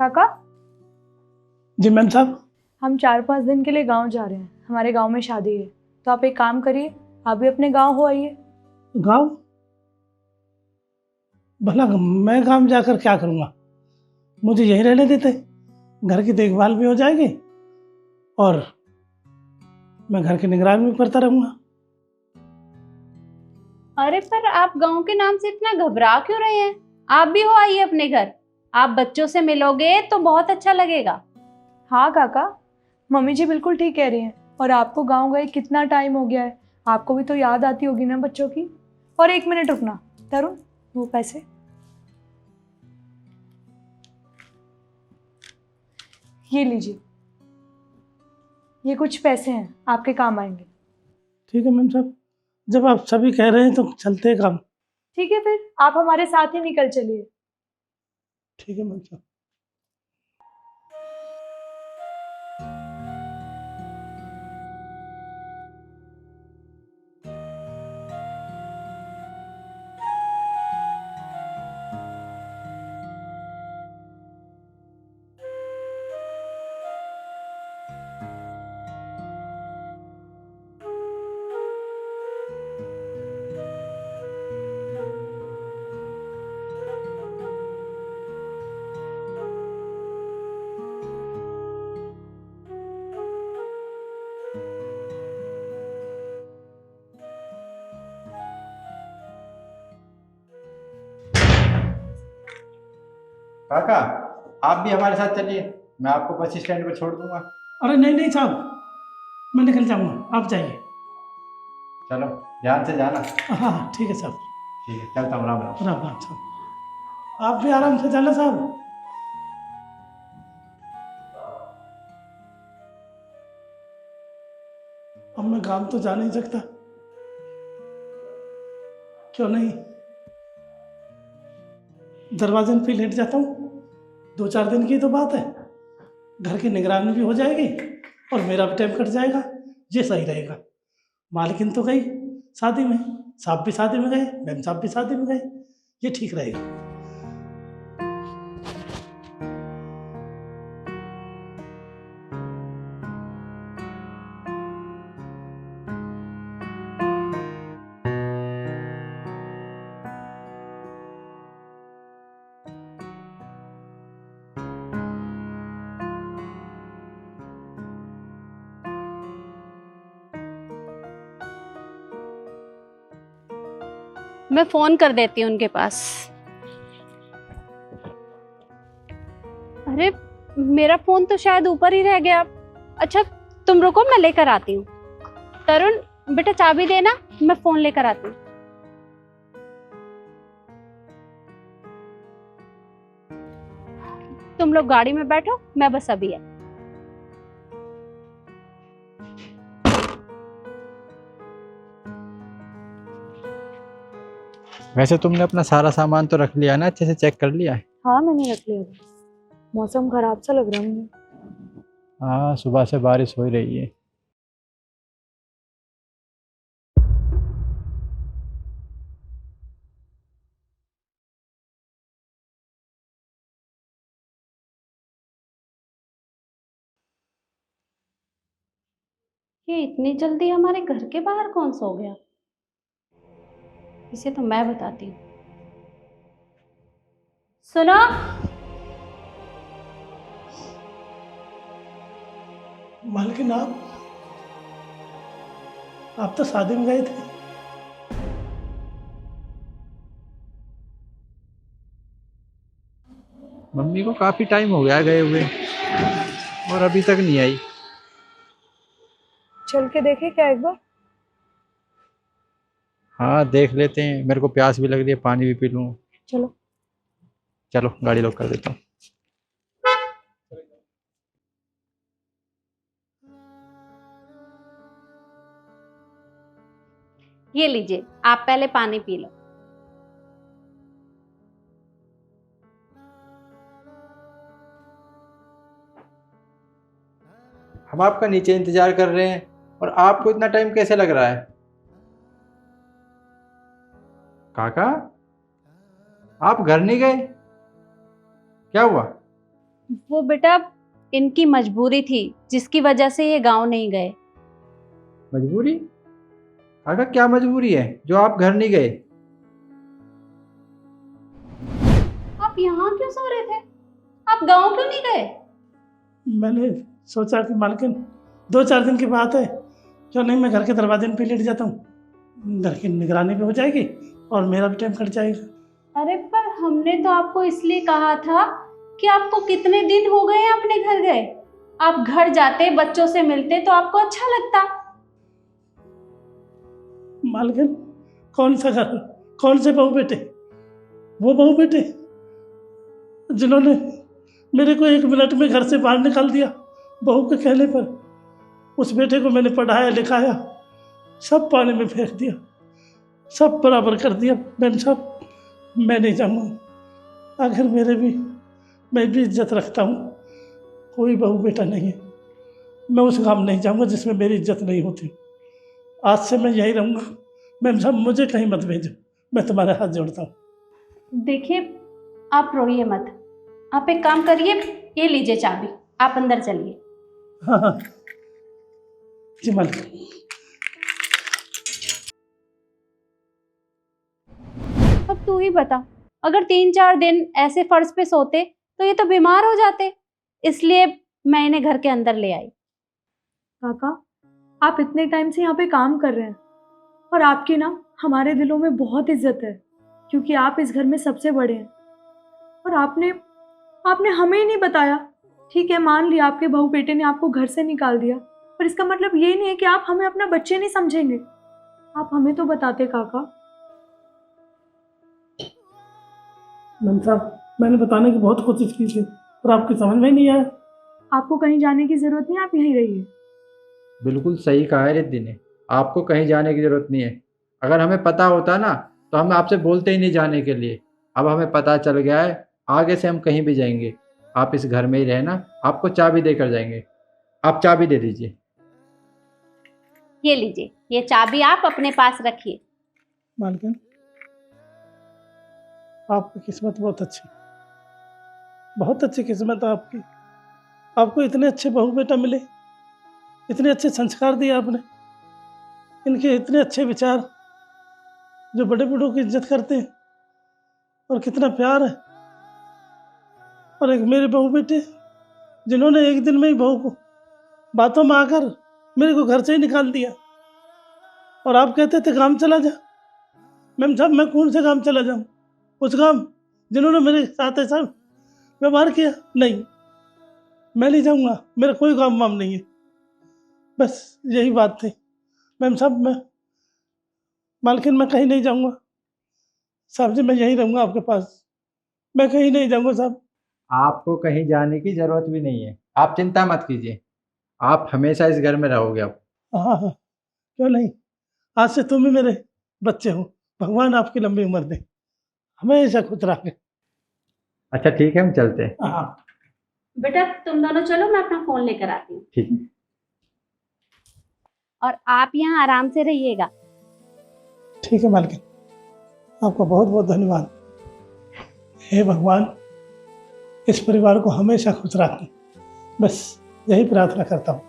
काका, जी मैम साहब। हम 4-5 दिन के लिए गांव जा रहे हैं। हमारे गांव में शादी है, तो आप एक काम करिए, आप भी अपने गांव हो आइए। गांव? भला मैं गांव जाकर क्या करूँगा? मुझे यहीं रहने देते, घर की देखभाल भी हो जाएगी और मैं घर की निगरानी भी करता रहूँगा। अरे पर आप गांव के नाम से इतना घबरा क्यों रहे हैं? आप भी हो आइए अपने घर। आप बच्चों से मिलोगे तो बहुत अच्छा लगेगा। हाँ काका, मम्मी जी बिल्कुल ठीक कह रही हैं। और आपको गांव गए कितना टाइम हो गया है, आपको भी तो याद आती होगी ना बच्चों की। और 1 मिनट रुकना तरुण, वो पैसे ये लीजिए, ये कुछ पैसे हैं, आपके काम आएंगे। ठीक है मैम साहब, जब आप सभी कह रहे हैं तो चलते हैं काम। ठीक है, फिर आप हमारे साथ ही निकल चलिए। ठीक है मैम साहब। काका, आप भी हमारे साथ चलिए, मैं आपको बस स्टैंड पर छोड़ दूंगा। अरे नहीं नहीं साहब, मैं निकल जाऊँगा, आप जाइए। चलो, ध्यान से जाना। हाँ हाँ ठीक है साहब। ठीक है, चलता हूँ, राम राम। राम राम साहब, आप भी आराम से जाना साहब। अब मैं काम तो जा नहीं सकता, क्यों नहीं दरवाजे पे लेट जाता हूँ। 2-4 दिन की तो बात है, घर की निगरानी भी हो जाएगी और मेरा भी टाइम कट जाएगा। ये सही रहेगा। मालकिन तो गई शादी में, साहब भी शादी में गए, मैम साहब भी शादी में गए, ये ठीक रहेगा। मैं फोन कर देती हूँ उनके पास। अरे मेरा फोन तो शायद ऊपर ही रह गया। अच्छा तुम रुको, मैं लेकर आती हूँ। तरुण बेटा चाबी देना, मैं फोन लेकर आती हूँ। तुम लोग गाड़ी में बैठो, मैं बस अभी है। वैसे तुमने अपना सारा सामान तो रख लिया ना, अच्छे से चेक कर लिया है? हाँ मैंने रख लिया। मौसम खराब सा लग रहा है मुझे। हाँ, सुबह से बारिश हो ही रही है। ये इतनी जल्दी हमारे घर के बाहर कौन सो गया? इसे तो मैं बताती हूँ। सुनो, मालकिन आप तो शादी में गए थे। मम्मी को काफी टाइम हो गया गए हुए और अभी तक नहीं आई। चल के देखे क्या एक बार? हाँ देख लेते हैं, मेरे को प्यास भी लग रही है, पानी भी पी लूँ। चलो। चलो गाड़ी लॉक कर देता हूँ। ये लीजिए, आप पहले पानी पी लो। हम आपका नीचे इंतजार कर रहे हैं और आपको इतना टाइम कैसे लग रहा है? काका, आप घर नहीं गए? क्या हुआ? वो बेटा इनकी मजबूरी थी जिसकी वजह से ये गांव नहीं गए। मजबूरी? काका क्या मजबूरी है जो आप घर नहीं गए? आप यहाँ क्यों सो रहे थे? आप गांव क्यों नहीं गए? मैंने सोचा कि मालकिन 2-4 दिन की बात है, क्यों नहीं मैं घर के दरवाजे पे लेट जाता हूँ, घर की निगरानी भी हो जाएगी और मेरा भी टाइम कट जाएगा। अरे पर हमने तो आपको इसलिए कहा था कि आपको कितने दिन हो गए हैं अपने घर गए। आप घर जाते, बच्चों से मिलते तो आपको अच्छा लगता। मालकिन कौन सा घर, कौन से बहू बेटे? वो बहू बेटे जिन्होंने मेरे को 1 मिनट में घर से बाहर निकाल दिया बहू के कहने पर। उस बेटे को मैंने पढ़ाया लिखाया, सब पानी में फेंक दिया, सब बराबर कर दिया। मैम साहब मैं नहीं जाऊँगा, आखिर मैं भी इज्जत रखता हूँ, कोई बहू बेटा नहीं है। मैं उस गाँव नहीं जाऊँगा जिसमें मेरी इज्जत नहीं होती। आज से मैं यहीं रहूँगा। मैम साहब मुझे कहीं मत भेजो, मैं तुम्हारे हाथ जोड़ता हूँ। देखिए आप रोइए मत, आप एक काम करिए, ये लीजिए चाबी, आप अंदर चलिए। हाँ हाँ जी मालिक। अब तू ही बता, अगर 3-4 दिन ऐसे फर्श पे सोते तो ये तो बीमार हो जाते, इसलिए मैं इन्हें घर के अंदर ले आई। काका आप इतने टाइम से यहाँ पे काम कर रहे हैं और आपकी ना हमारे दिलों में बहुत इज्जत है, क्योंकि आप इस घर में सबसे बड़े हैं। और आपने हमें ही नहीं बताया। ठीक है मान लिया आपके बहू बेटे ने आपको घर से निकाल दिया, पर इसका मतलब ये नहीं है कि आप हमें अपना बच्चे नहीं समझेंगे। आप हमें तो बताते काका। मैम साहब मैंने बताने की बहुत कोशिश की थी पर आपकी समझ में नहीं आया। आपको कहीं जाने की जरूरत नहीं, आप यहीं रहिए। बिल्कुल सही कहा है रिद्धि ने, आपको कहीं जाने की जरूरत नहीं है। अगर हमें पता होता ना तो हम आपसे बोलते ही नहीं जाने के लिए। अब हमें पता चल गया है, आगे से हम कहीं भी जाएंगे आप इस घर में ही रहना, आपको चाबी देकर जाएंगे। आप चाबी दे दीजिए। ये लीजिए, ये चाबी आप अपने पास रखिए। मालकिन आपकी किस्मत बहुत अच्छी, बहुत अच्छी किस्मत है आपकी। आपको इतने अच्छे बहू बेटा मिले, इतने अच्छे संस्कार दिए आपने, इनके इतने अच्छे विचार जो बड़े बूढ़ों की इज्जत करते हैं, और कितना प्यार है। और एक मेरे बहू बेटे जिन्होंने एक दिन में ही बहू को बातों में आकर मेरे को घर से ही निकाल दिया। और आप कहते थे काम चला जा। मैम साहब मैं कौन से काम चला जाऊँ? उस काम जिन्होंने मेरे साथ ऐसा व्यवहार किया, नहीं मैं नहीं जाऊँगा, मेरा कोई काम वाम नहीं है। बस यही बात थी। मैम साहब मैं मालकिन मैं कहीं नहीं जाऊँगा। साहब जी मैं यहीं रहूँगा आपके पास, मैं कहीं नहीं जाऊँगा साहब। आपको कहीं जाने की जरूरत भी नहीं है, आप चिंता मत कीजिए, आप हमेशा इस घर में रहोगे। अब हाँ हाँ क्यों नहीं, आज से तुम ही मेरे बच्चे हो। भगवान आपकी लंबी उम्र दे, हमेशा खुश रखे। अच्छा ठीक है, हम चलते हैं। हाँ बेटा तुम दोनों चलो, मैं अपना फोन लेकर आती हूँ। ठीक है। और आप यहाँ आराम से रहिएगा। ठीक है मालकिन, आपका बहुत बहुत धन्यवाद। हे भगवान इस परिवार को हमेशा खुश रखें, बस यही प्रार्थना करता हूँ।